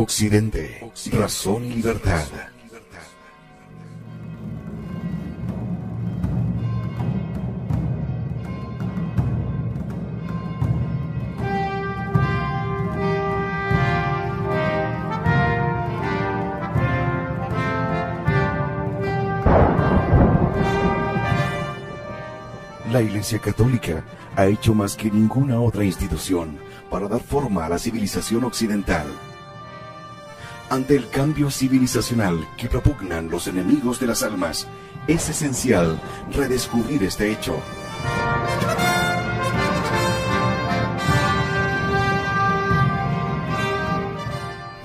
Occidente, razón y libertad. La Iglesia Católica ha hecho más que ninguna otra institución para dar forma a la civilización occidental. Ante el cambio civilizacional que propugnan los enemigos de las almas, es esencial redescubrir este hecho.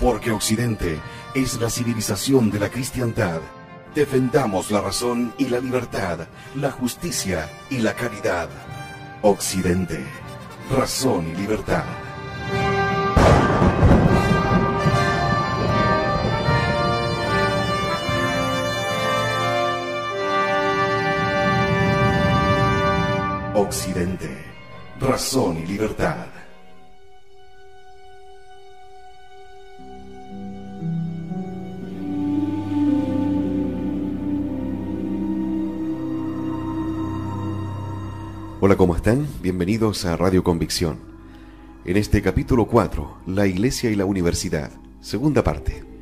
Porque Occidente es la civilización de la cristiandad. Defendamos la razón y la libertad, la justicia y la caridad. Occidente, razón y libertad. Occidente, razón y libertad. Hola, ¿cómo están? Bienvenidos a Radio Convicción. En este capítulo 4, La Iglesia y la Universidad, segunda parte.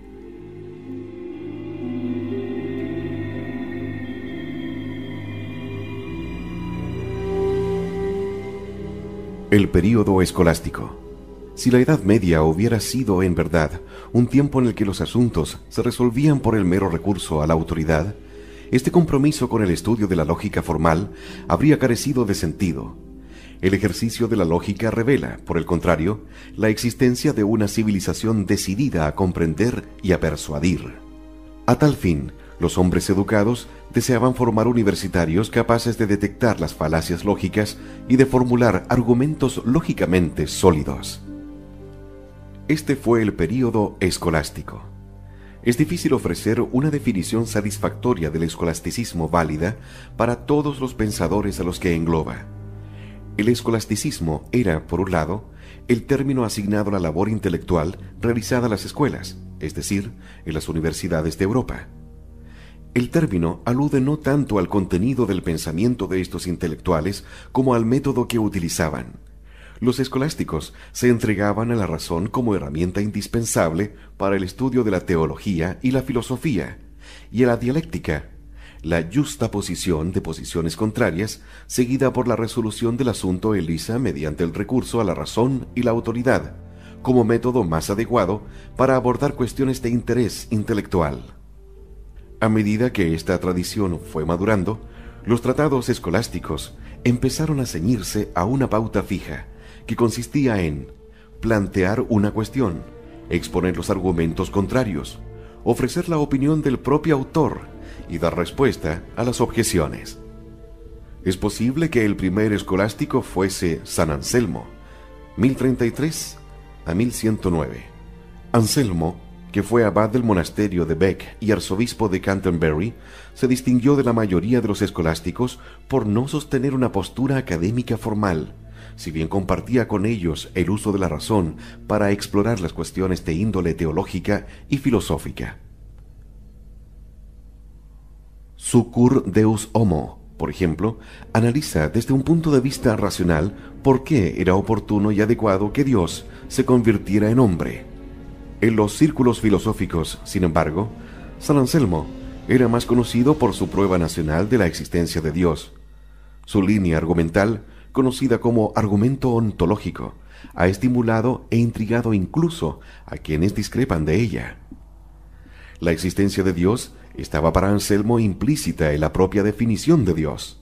El período escolástico. Si la Edad Media hubiera sido, en verdad, un tiempo en el que los asuntos se resolvían por el mero recurso a la autoridad, este compromiso con el estudio de la lógica formal habría carecido de sentido. El ejercicio de la lógica revela, por el contrario, la existencia de una civilización decidida a comprender y a persuadir. A tal fin, los hombres educados deseaban formar universitarios capaces de detectar las falacias lógicas y de formular argumentos lógicamente sólidos. Este fue el período escolástico. Es difícil ofrecer una definición satisfactoria del escolasticismo válida para todos los pensadores a los que engloba. El escolasticismo era, por un lado, el término asignado a la labor intelectual realizada en las escuelas, es decir, en las universidades de Europa. El término alude no tanto al contenido del pensamiento de estos intelectuales como al método que utilizaban. Los escolásticos se entregaban a la razón como herramienta indispensable para el estudio de la teología y la filosofía, y a la dialéctica, la justaposición de posiciones contrarias, seguida por la resolución del asunto en lisa mediante el recurso a la razón y la autoridad, como método más adecuado para abordar cuestiones de interés intelectual. A medida que esta tradición fue madurando, los tratados escolásticos empezaron a ceñirse a una pauta fija, que consistía en plantear una cuestión, exponer los argumentos contrarios, ofrecer la opinión del propio autor y dar respuesta a las objeciones. Es posible que el primer escolástico fuese San Anselmo, 1033 a 1109. Anselmo, que fue abad del monasterio de Bec y arzobispo de Canterbury, se distinguió de la mayoría de los escolásticos por no sostener una postura académica formal, si bien compartía con ellos el uso de la razón para explorar las cuestiones de índole teológica y filosófica. Su Cur Deus Homo, por ejemplo, analiza desde un punto de vista racional por qué era oportuno y adecuado que Dios se convirtiera en hombre. En los círculos filosóficos, sin embargo, San Anselmo era más conocido por su prueba nacional de la existencia de Dios. Su línea argumental, conocida como argumento ontológico, ha estimulado e intrigado incluso a quienes discrepan de ella. La existencia de Dios estaba para Anselmo implícita en la propia definición de Dios,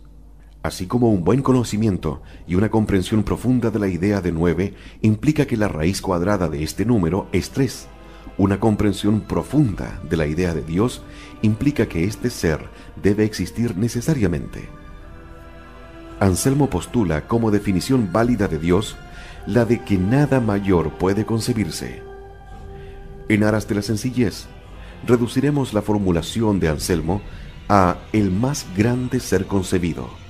así como un buen conocimiento y una comprensión profunda de la idea de 9 implica que la raíz cuadrada de este número es 3. Una comprensión profunda de la idea de Dios implica que este ser debe existir necesariamente. Anselmo postula como definición válida de Dios la de que nada mayor puede concebirse. En aras de la sencillez, reduciremos la formulación de Anselmo a el más grande ser concebido.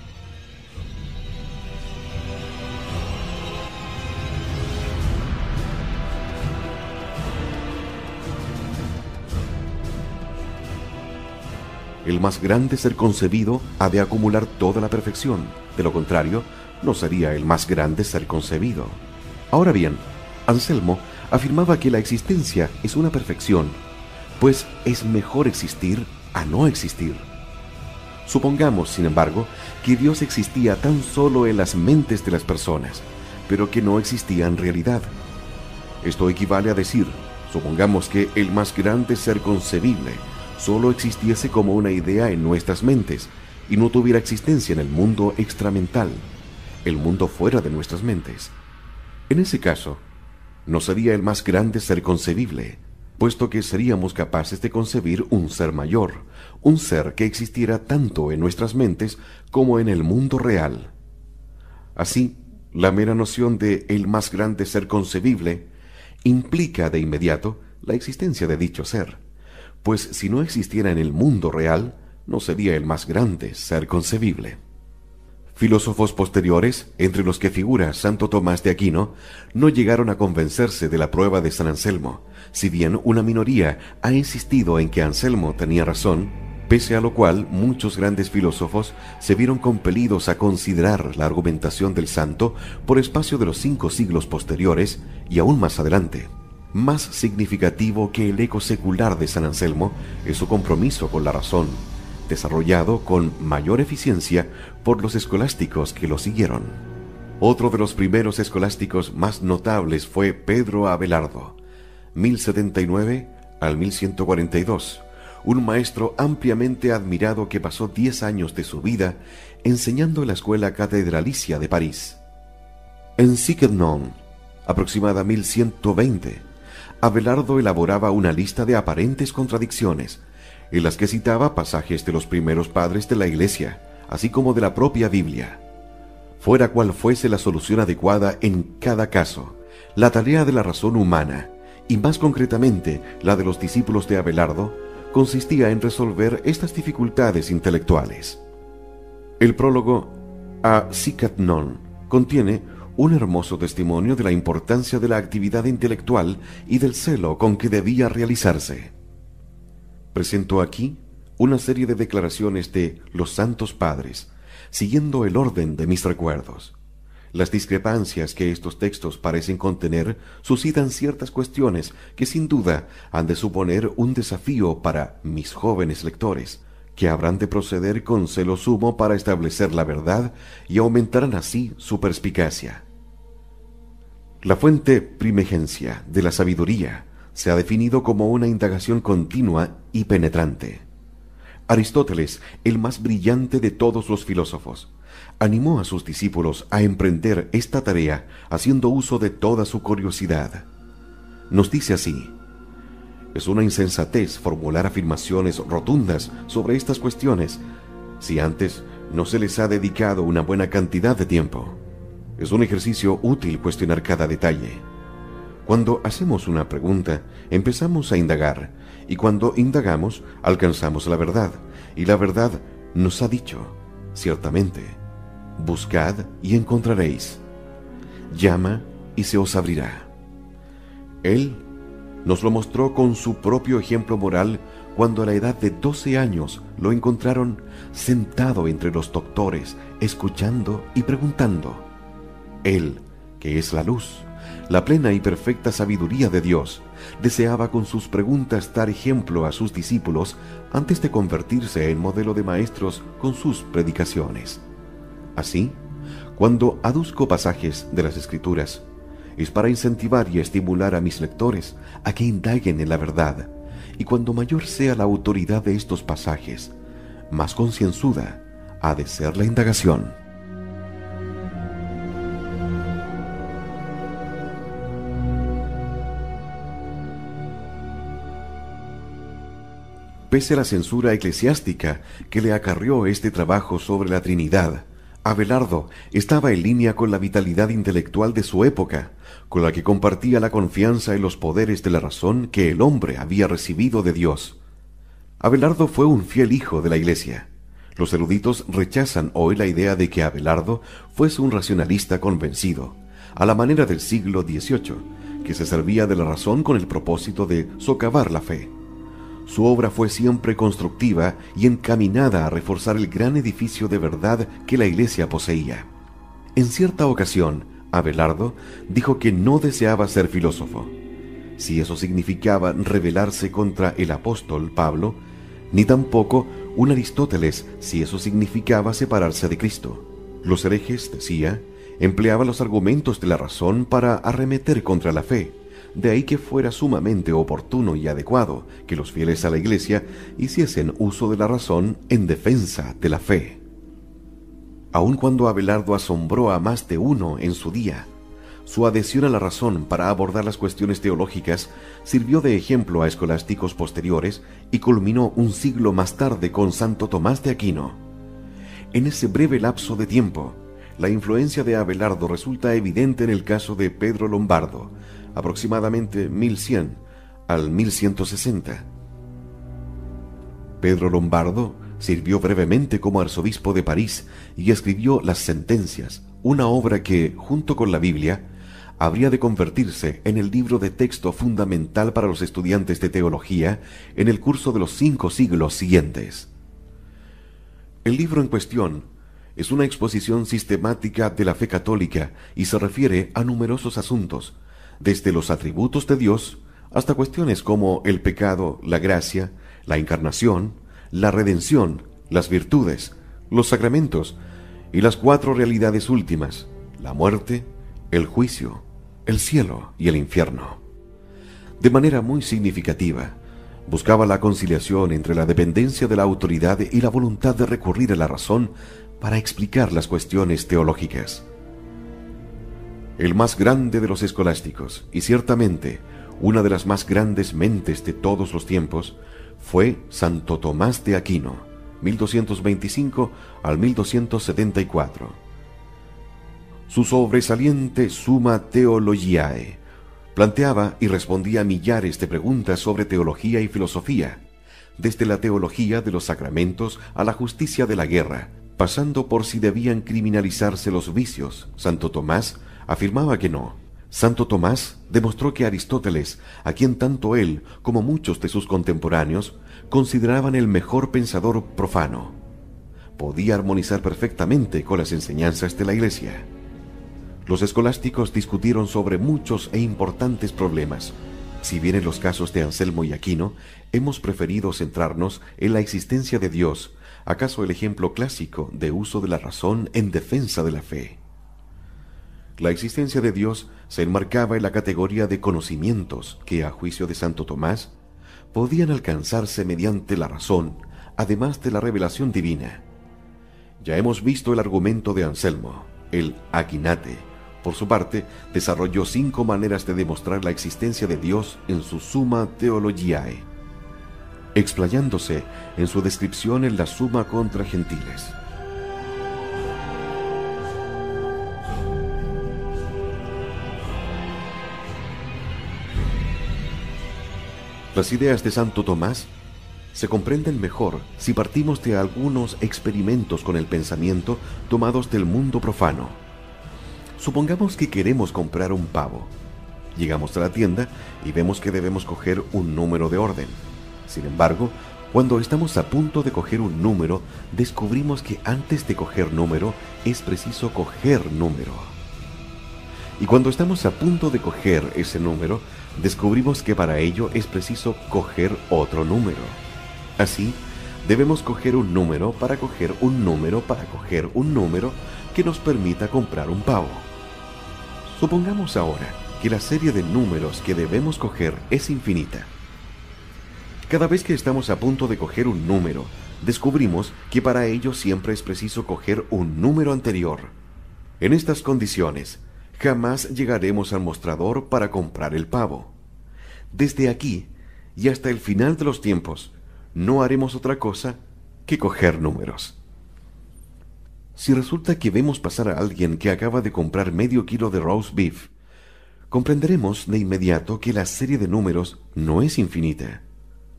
el más grande ser concebido ha de acumular toda la perfección. De lo contrario, no sería el más grande ser concebido. Ahora bien, Anselmo afirmaba que la existencia es una perfección, pues es mejor existir a no existir. Supongamos, sin embargo, que Dios existía tan solo en las mentes de las personas, pero que no existía en realidad. Esto equivale a decir, supongamos que el más grande ser concebible solo existiese como una idea en nuestras mentes y no tuviera existencia en el mundo extramental, el mundo fuera de nuestras mentes. En ese caso, no sería el más grande ser concebible, puesto que seríamos capaces de concebir un ser mayor, un ser que existiera tanto en nuestras mentes como en el mundo real. Así, la mera noción de el más grande ser concebible implica de inmediato la existencia de dicho ser, pues si no existiera en el mundo real, no sería el más grande ser concebible. Filósofos posteriores, entre los que figura Santo Tomás de Aquino, no llegaron a convencerse de la prueba de San Anselmo, si bien una minoría ha insistido en que Anselmo tenía razón, pese a lo cual muchos grandes filósofos se vieron compelidos a considerar la argumentación del santo por espacio de los 5 siglos posteriores y aún más adelante. Más significativo que el eco secular de San Anselmo es su compromiso con la razón, desarrollado con mayor eficiencia por los escolásticos que lo siguieron. Otro de los primeros escolásticos más notables fue Pedro Abelardo, 1079 al 1142, un maestro ampliamente admirado que pasó 10 años de su vida enseñando en la escuela catedralicia de París. En Signon, aproximada 1120, Abelardo elaboraba una lista de aparentes contradicciones, en las que citaba pasajes de los primeros padres de la Iglesia, así como de la propia Biblia. Fuera cual fuese la solución adecuada en cada caso, la tarea de la razón humana, y más concretamente la de los discípulos de Abelardo, consistía en resolver estas dificultades intelectuales. El prólogo a Signon contiene un hermoso testimonio de la importancia de la actividad intelectual y del celo con que debía realizarse. Presento aquí una serie de declaraciones de los Santos Padres, siguiendo el orden de mis recuerdos. Las discrepancias que estos textos parecen contener suscitan ciertas cuestiones que sin duda han de suponer un desafío para mis jóvenes lectores, que habrán de proceder con celo sumo para establecer la verdad y aumentarán así su perspicacia. La fuente primigencia de la sabiduría se ha definido como una indagación continua y penetrante. Aristóteles, el más brillante de todos los filósofos, animó a sus discípulos a emprender esta tarea haciendo uso de toda su curiosidad. Nos dice así: es una insensatez formular afirmaciones rotundas sobre estas cuestiones si antes no se les ha dedicado una buena cantidad de tiempo. Es un ejercicio útil cuestionar cada detalle. Cuando hacemos una pregunta, empezamos a indagar, y cuando indagamos, alcanzamos la verdad, y la verdad nos ha dicho, ciertamente, buscad y encontraréis, llama y se os abrirá. Él nos lo mostró con su propio ejemplo moral cuando a la edad de 12 años lo encontraron sentado entre los doctores, escuchando y preguntando. Él, que es la luz, la plena y perfecta sabiduría de Dios, deseaba con sus preguntas dar ejemplo a sus discípulos antes de convertirse en modelo de maestros con sus predicaciones. Así, cuando aduzco pasajes de las Escrituras, es para incentivar y estimular a mis lectores a que indaguen en la verdad, y cuando mayor sea la autoridad de estos pasajes, más concienzuda ha de ser la indagación. Pese a la censura eclesiástica que le acarrió este trabajo sobre la Trinidad, Abelardo estaba en línea con la vitalidad intelectual de su época, con la que compartía la confianza en los poderes de la razón que el hombre había recibido de Dios. Abelardo fue un fiel hijo de la Iglesia. Los eruditos rechazan hoy la idea de que Abelardo fuese un racionalista convencido, a la manera del siglo XVIII, que se servía de la razón con el propósito de socavar la fe. Su obra fue siempre constructiva y encaminada a reforzar el gran edificio de verdad que la Iglesia poseía. En cierta ocasión, Abelardo dijo que no deseaba ser filósofo, si eso significaba rebelarse contra el apóstol Pablo, ni tampoco un Aristóteles, si eso significaba separarse de Cristo. Los herejes, decía, empleaban los argumentos de la razón para arremeter contra la fe. De ahí que fuera sumamente oportuno y adecuado que los fieles a la Iglesia hiciesen uso de la razón en defensa de la fe. Aun cuando Abelardo asombró a más de uno en su día, su adhesión a la razón para abordar las cuestiones teológicas sirvió de ejemplo a escolásticos posteriores y culminó un siglo más tarde con Santo Tomás de Aquino. En ese breve lapso de tiempo, la influencia de Abelardo resulta evidente en el caso de Pedro Lombardo, aproximadamente 1100 al 1160. Pedro Lombardo sirvió brevemente como arzobispo de París y escribió Las Sentencias, una obra que, junto con la Biblia, habría de convertirse en el libro de texto fundamental para los estudiantes de teología en el curso de los 5 siglos siguientes. El libro en cuestión es una exposición sistemática de la fe católica y se refiere a numerosos asuntos, desde los atributos de Dios hasta cuestiones como el pecado, la gracia, la encarnación, la redención, las virtudes, los sacramentos y las 4 realidades últimas, la muerte, el juicio, el cielo y el infierno. De manera muy significativa, buscaba la conciliación entre la dependencia de la autoridad y la voluntad de recurrir a la razón para explicar las cuestiones teológicas. El más grande de los escolásticos, y ciertamente una de las más grandes mentes de todos los tiempos, fue Santo Tomás de Aquino, 1225 al 1274. Su sobresaliente Summa Theologiae planteaba y respondía a millares de preguntas sobre teología y filosofía, desde la teología de los sacramentos a la justicia de la guerra, pasando por si debían criminalizarse los vicios. Santo Tomás afirmaba que no. Santo Tomás demostró que Aristóteles, a quien tanto él como muchos de sus contemporáneos consideraban el mejor pensador profano, podía armonizar perfectamente con las enseñanzas de la Iglesia. Los escolásticos discutieron sobre muchos e importantes problemas. Si bien en los casos de Anselmo y Aquino hemos preferido centrarnos en la existencia de Dios, acaso el ejemplo clásico de uso de la razón en defensa de la fe. La existencia de Dios se enmarcaba en la categoría de conocimientos que, a juicio de Santo Tomás, podían alcanzarse mediante la razón, además de la revelación divina. Ya hemos visto el argumento de Anselmo, el Aginate. Por su parte, desarrolló 5 maneras de demostrar la existencia de Dios en su Summa Theologiae, explayándose en su descripción en la Summa contra Gentiles. Las ideas de Santo Tomás se comprenden mejor si partimos de algunos experimentos con el pensamiento tomados del mundo profano. Supongamos que queremos comprar un pavo. Llegamos a la tienda y vemos que debemos coger un número de orden. Sin embargo, cuando estamos a punto de coger un número, descubrimos que antes de coger número es preciso coger número. Y cuando estamos a punto de coger ese número, descubrimos que para ello es preciso coger otro número. Así, debemos coger un número para coger un número para coger un número que nos permita comprar un pavo. Supongamos ahora que la serie de números que debemos coger es infinita. Cada vez que estamos a punto de coger un número, descubrimos que para ello siempre es preciso coger un número anterior. En estas condiciones, jamás llegaremos al mostrador para comprar el pavo. Desde aquí y hasta el final de los tiempos, no haremos otra cosa que coger números. Si resulta que vemos pasar a alguien que acaba de comprar medio kilo de roast beef, comprenderemos de inmediato que la serie de números no es infinita.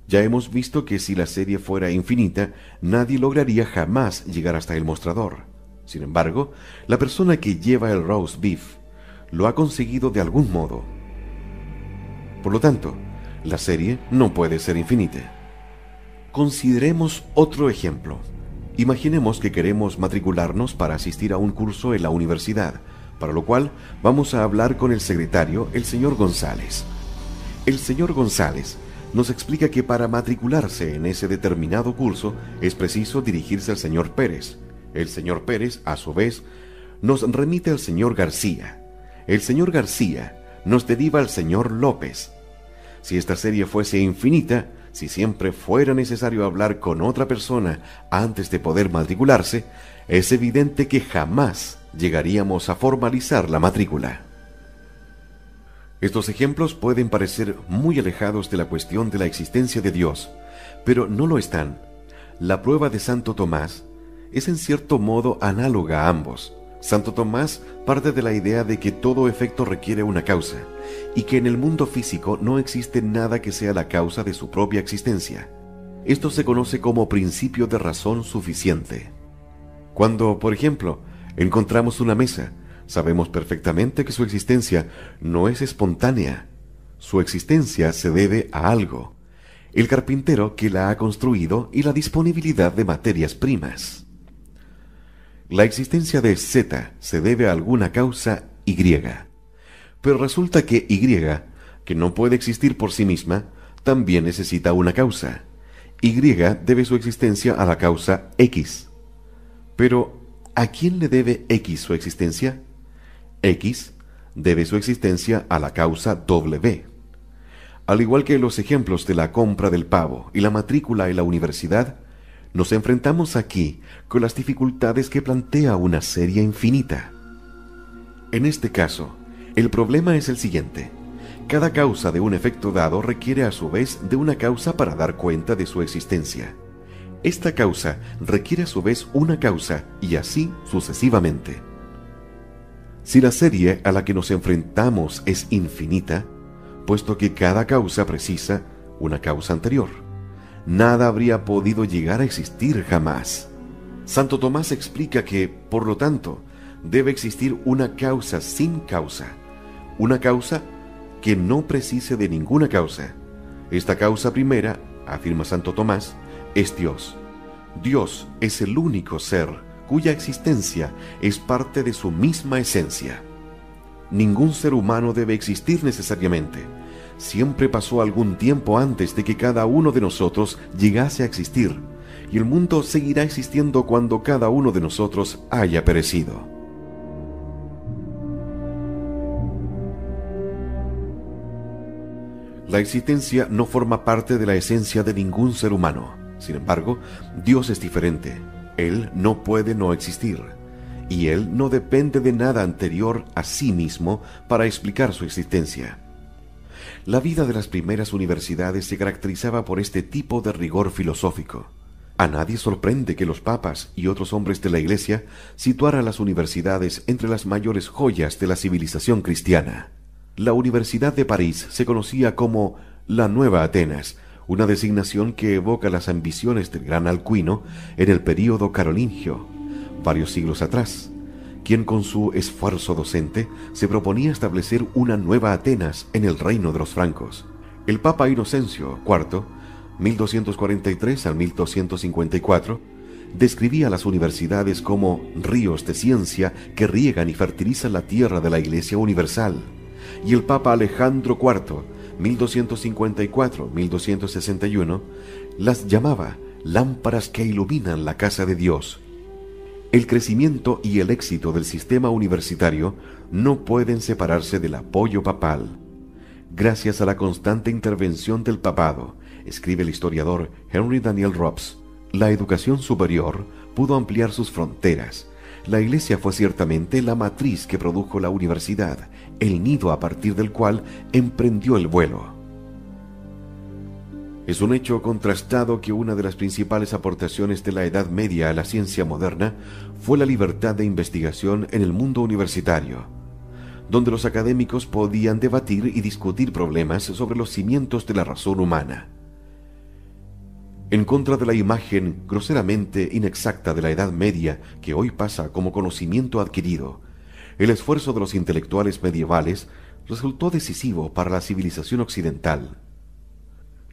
Ya hemos visto que si la serie fuera infinita, nadie lograría jamás llegar hasta el mostrador. Sin embargo, la persona que lleva el roast beef lo ha conseguido de algún modo. Por lo tanto, la serie no puede ser infinita. Consideremos otro ejemplo. Imaginemos que queremos matricularnos para asistir a un curso en la universidad, para lo cual vamos a hablar con el secretario, el señor González. El señor González nos explica que para matricularse en ese determinado curso es preciso dirigirse al señor Pérez. El señor Pérez, a su vez, nos remite al señor García. El señor García nos deriva al señor López. Si esta serie fuese infinita, si siempre fuera necesario hablar con otra persona antes de poder matricularse, es evidente que jamás llegaríamos a formalizar la matrícula. Estos ejemplos pueden parecer muy alejados de la cuestión de la existencia de Dios, pero no lo están. La prueba de Santo Tomás es en cierto modo análoga a ambos. Santo Tomás parte de la idea de que todo efecto requiere una causa, y que en el mundo físico no existe nada que sea la causa de su propia existencia. Esto se conoce como principio de razón suficiente. Cuando, por ejemplo, encontramos una mesa, sabemos perfectamente que su existencia no es espontánea. Su existencia se debe a algo, el carpintero que la ha construido y la disponibilidad de materias primas. La existencia de Z se debe a alguna causa Y, pero resulta que Y, que no puede existir por sí misma, también necesita una causa. Y debe su existencia a la causa X. Pero, ¿a quién le debe X su existencia? X debe su existencia a la causa W. Al igual que los ejemplos de la compra del pavo y la matrícula en la universidad, nos enfrentamos aquí con las dificultades que plantea una serie infinita. En este caso, el problema es el siguiente. Cada causa de un efecto dado requiere a su vez de una causa para dar cuenta de su existencia. Esta causa requiere a su vez una causa y así sucesivamente. Si la serie a la que nos enfrentamos es infinita, puesto que cada causa precisa una causa anterior, nada habría podido llegar a existir jamás. Santo Tomás explica que, por lo tanto, debe existir una causa sin causa, una causa que no precise de ninguna causa. Esta causa primera, afirma Santo Tomás, es Dios. Dios es el único ser cuya existencia es parte de su misma esencia. Ningún ser humano debe existir necesariamente. Siempre pasó algún tiempo antes de que cada uno de nosotros llegase a existir, y el mundo seguirá existiendo cuando cada uno de nosotros haya perecido. La existencia no forma parte de la esencia de ningún ser humano. Sin embargo, Dios es diferente. Él no puede no existir, y Él no depende de nada anterior a sí mismo para explicar su existencia. La vida de las primeras universidades se caracterizaba por este tipo de rigor filosófico. A nadie sorprende que los papas y otros hombres de la Iglesia situaran las universidades entre las mayores joyas de la civilización cristiana. La Universidad de París se conocía como la Nueva Atenas, una designación que evoca las ambiciones del gran Alcuino en el período carolingio, varios siglos atrás, quien con su esfuerzo docente se proponía establecer una nueva Atenas en el reino de los francos. El Papa Inocencio IV, 1243 al 1254, describía las universidades como ríos de ciencia que riegan y fertilizan la tierra de la Iglesia Universal, y el Papa Alejandro IV, 1254-1261, las llamaba lámparas que iluminan la casa de Dios. El crecimiento y el éxito del sistema universitario no pueden separarse del apoyo papal. Gracias a la constante intervención del papado, escribe el historiador Henry Daniel Robs, la educación superior pudo ampliar sus fronteras. La Iglesia fue ciertamente la matriz que produjo la universidad, el nido a partir del cual emprendió el vuelo. Es un hecho contrastado que una de las principales aportaciones de la Edad Media a la ciencia moderna fue la libertad de investigación en el mundo universitario, donde los académicos podían debatir y discutir problemas sobre los cimientos de la razón humana. En contra de la imagen groseramente inexacta de la Edad Media que hoy pasa como conocimiento adquirido, el esfuerzo de los intelectuales medievales resultó decisivo para la civilización occidental.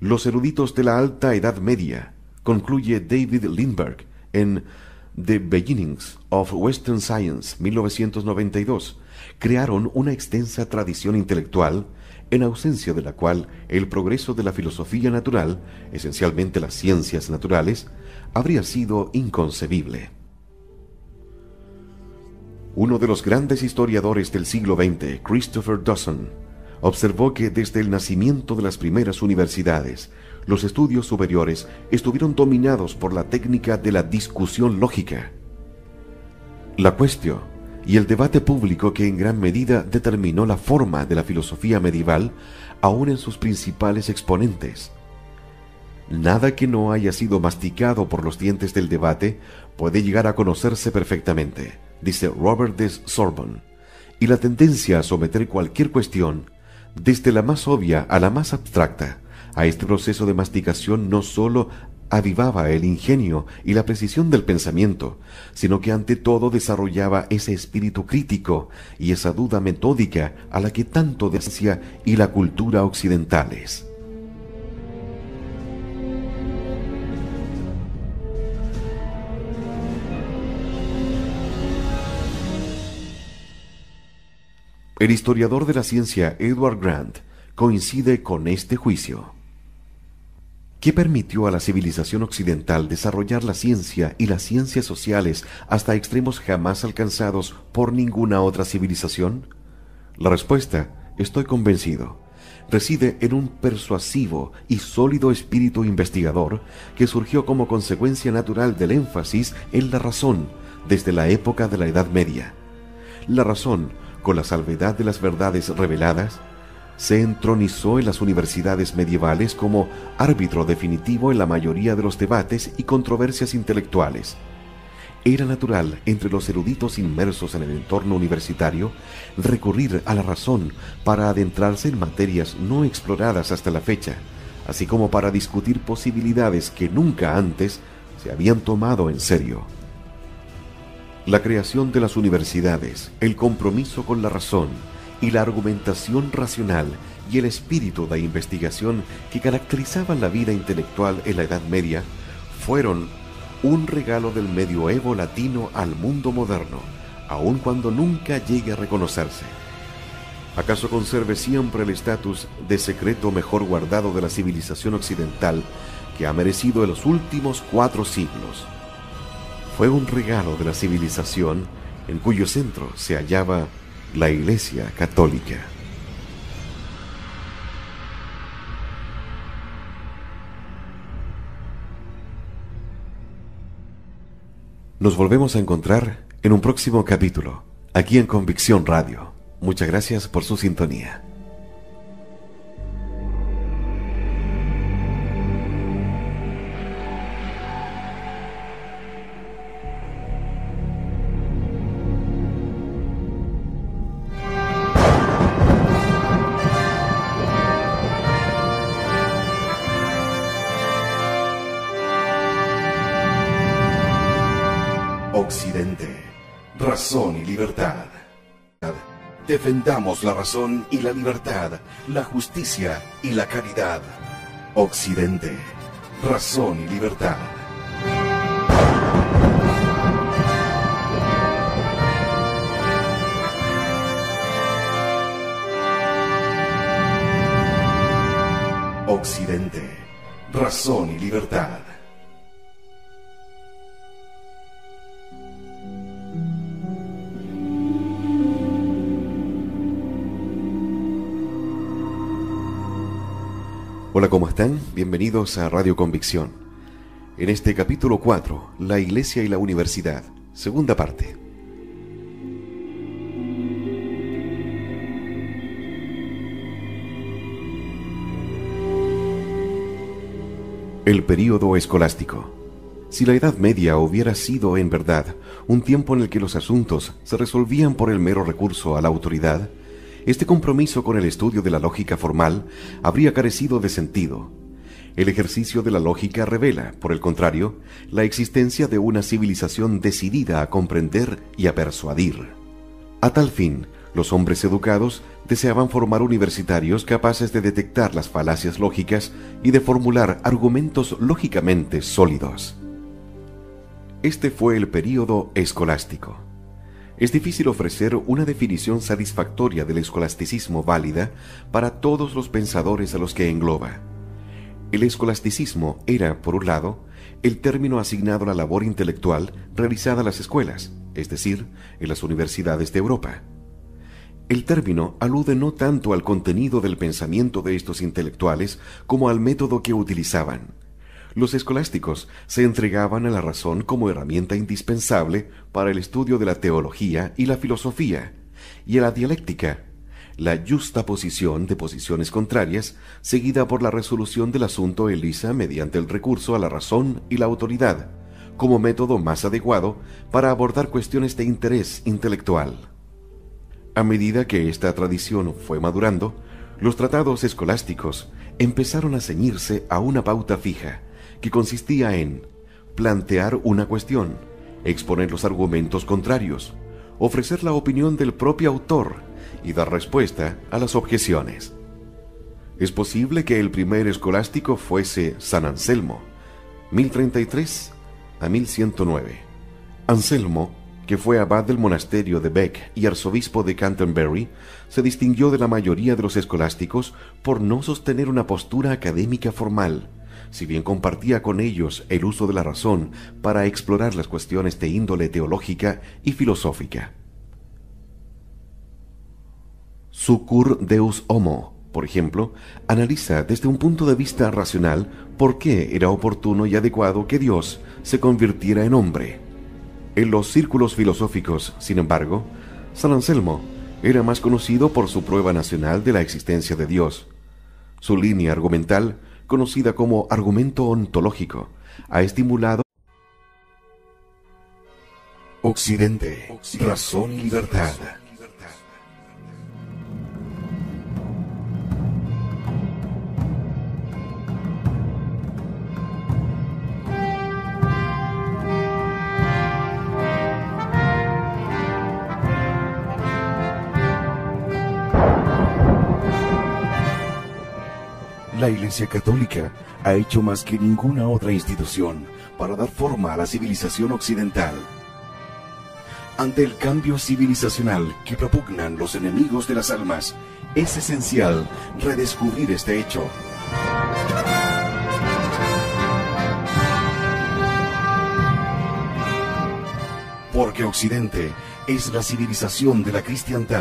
Los eruditos de la Alta Edad Media, concluye David Lindbergh en The Beginnings of Western Science, 1992, crearon una extensa tradición intelectual, en ausencia de la cual el progreso de la filosofía natural, esencialmente las ciencias naturales, habría sido inconcebible. Uno de los grandes historiadores del siglo XX, Christopher Dawson, observó que desde el nacimiento de las primeras universidades, los estudios superiores estuvieron dominados por la técnica de la discusión lógica. La cuestión y el debate público que en gran medida determinó la forma de la filosofía medieval, aún en sus principales exponentes. Nada que no haya sido masticado por los dientes del debate puede llegar a conocerse perfectamente, dice Robert de Sorbonne, y la tendencia a someter cualquier cuestión, desde la más obvia a la más abstracta, a este proceso de masticación no sólo avivaba el ingenio y la precisión del pensamiento, sino que ante todo desarrollaba ese espíritu crítico y esa duda metódica a la que tanto de ciencia y la cultura occidentales. El historiador de la ciencia Edward Grant coincide con este juicio. ¿Qué permitió a la civilización occidental desarrollar la ciencia y las ciencias sociales hasta extremos jamás alcanzados por ninguna otra civilización? La respuesta, estoy convencido, reside en un persuasivo y sólido espíritu investigador que surgió como consecuencia natural del énfasis en la razón desde la época de la Edad Media. La razón, con la salvedad de las verdades reveladas, se entronizó en las universidades medievales como árbitro definitivo en la mayoría de los debates y controversias intelectuales. Era natural entre los eruditos inmersos en el entorno universitario recurrir a la razón para adentrarse en materias no exploradas hasta la fecha, así como para discutir posibilidades que nunca antes se habían tomado en serio. La creación de las universidades, el compromiso con la razón y la argumentación racional y el espíritu de investigación que caracterizaban la vida intelectual en la Edad Media fueron un regalo del medioevo latino al mundo moderno, aun cuando nunca llegue a reconocerse. ¿Acaso conserve siempre el estatus de secreto mejor guardado de la civilización occidental que ha merecido en los últimos 4 siglos? Fue un regalo de la civilización en cuyo centro se hallaba la Iglesia Católica. Nos volvemos a encontrar en un próximo capítulo, aquí en Convicción Radio. Muchas gracias por su sintonía. Occidente, razón y libertad. Defendamos la razón y la libertad, la justicia y la caridad. Occidente, razón y libertad. Occidente, razón y libertad. Hola, ¿cómo están? Bienvenidos a Radio Convicción. En este capítulo 4, la Iglesia y la Universidad, segunda parte. El período escolástico. Si la Edad Media hubiera sido, en verdad, un tiempo en el que los asuntos se resolvían por el mero recurso a la autoridad, este compromiso con el estudio de la lógica formal habría carecido de sentido. El ejercicio de la lógica revela, por el contrario, la existencia de una civilización decidida a comprender y a persuadir. A tal fin, Los hombres educados deseaban formar universitarios capaces de detectar las falacias lógicas y de formular argumentos lógicamente sólidos. Este fue el período escolástico. Es difícil ofrecer una definición satisfactoria del escolasticismo válida para todos los pensadores a los que engloba. El escolasticismo era, por un lado, el término asignado a la labor intelectual realizada en las escuelas, es decir, en las universidades de Europa. El término alude no tanto al contenido del pensamiento de estos intelectuales como al método que utilizaban. Los escolásticos se entregaban a la razón como herramienta indispensable para el estudio de la teología y la filosofía, y a la dialéctica, la justaposición de posiciones contrarias, seguida por la resolución del asunto elisa mediante el recurso a la razón y la autoridad, como método más adecuado para abordar cuestiones de interés intelectual. A medida que esta tradición fue madurando, los tratados escolásticos empezaron a ceñirse a una pauta fija, que consistía en plantear una cuestión, exponer los argumentos contrarios, ofrecer la opinión del propio autor y dar respuesta a las objeciones. Es posible que el primer escolástico fuese San Anselmo, 1033 a 1109. Anselmo, que fue abad del monasterio de Bec y arzobispo de Canterbury, se distinguió de la mayoría de los escolásticos por no sostener una postura académica formal, si bien compartía con ellos el uso de la razón para explorar las cuestiones de índole teológica y filosófica. Su Cur Deus Homo, por ejemplo, analiza desde un punto de vista racional por qué era oportuno y adecuado que Dios se convirtiera en hombre. En los círculos filosóficos, sin embargo, San Anselmo era más conocido por su prueba nacional de la existencia de Dios. Su línea argumental, conocida como argumento ontológico, ha estimulado Occidente, razón y libertad. La Iglesia Católica ha hecho más que ninguna otra institución para dar forma a la civilización occidental. Ante el cambio civilizacional que propugnan los enemigos de las almas, es esencial redescubrir este hecho. Porque Occidente es la civilización de la cristiandad.